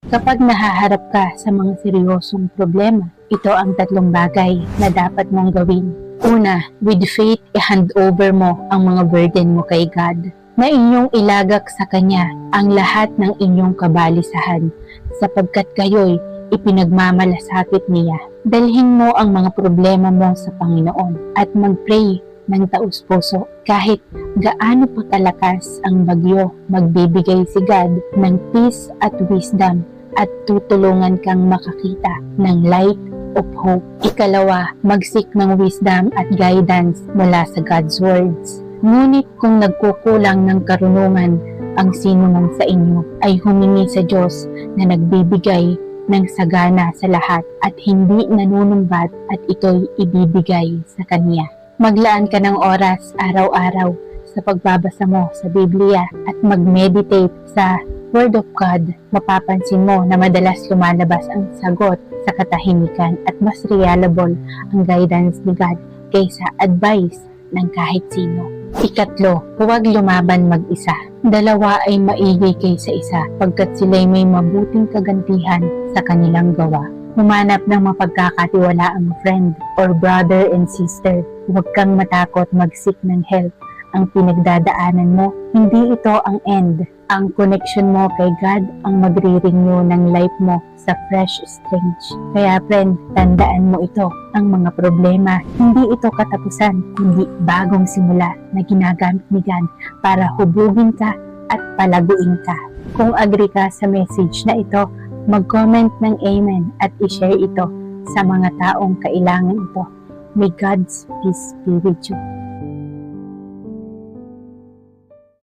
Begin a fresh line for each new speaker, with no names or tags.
Kapag nahaharap ka sa mga seryosong problema, ito ang 3 bagay na dapat mong gawin. Una, with faith, i-hand over mo ang mga burden mo kay God, na inyong ilagak sa Kanya ang lahat ng inyong kabalisahan, sapagkat kayo'y ipinagmamalasakit niya. Dalhin mo ang mga problema mo sa Panginoon at mag-pray ng taus-puso. Kahit gaano pa kalakas ang bagyo, magbibigay si God ng peace at wisdom at tutulungan kang makakita ng light of hope. Ikalawa, mag-seek ng wisdom at guidance mula sa God's words. Ngunit kung nagkukulang ng karunungan ang sino man sa inyo, ay humingi sa Diyos na nagbibigay ng sagana sa lahat at hindi nanunumbat, at ito'y ibibigay sa Kanya. Maglaan ka ng oras araw-araw sa pagbabasa mo sa Biblia at mag-meditate sa Word of God. Mapapansin mo na madalas lumalabas ang sagot sa katahimikan at mas reliable ang guidance ni God kaysa advice ng kahit sino. Ikatlo, huwag lumaban mag-isa. 2 ay maigay kaysa isa pagkat sila'y may mabuting kagantihan sa kanilang gawa. Humanap ng mapagkakatiwalaang friend or brother and sister. Huwag kang matakot mag-seek ng help. Ang pinagdadaanan mo, hindi ito ang end. Ang connection mo kay God ang magre-renew ng life mo sa fresh strength. Kaya friend, tandaan mo ito. Ang mga problema, hindi ito katapusan, kundi bagong simula na ginagamit ni God para hubugin ka at palaguin ka. Kung agree ka sa message na ito, mag-comment ng Amen at i-share ito sa mga taong kailangan ito. May God's peace be with you.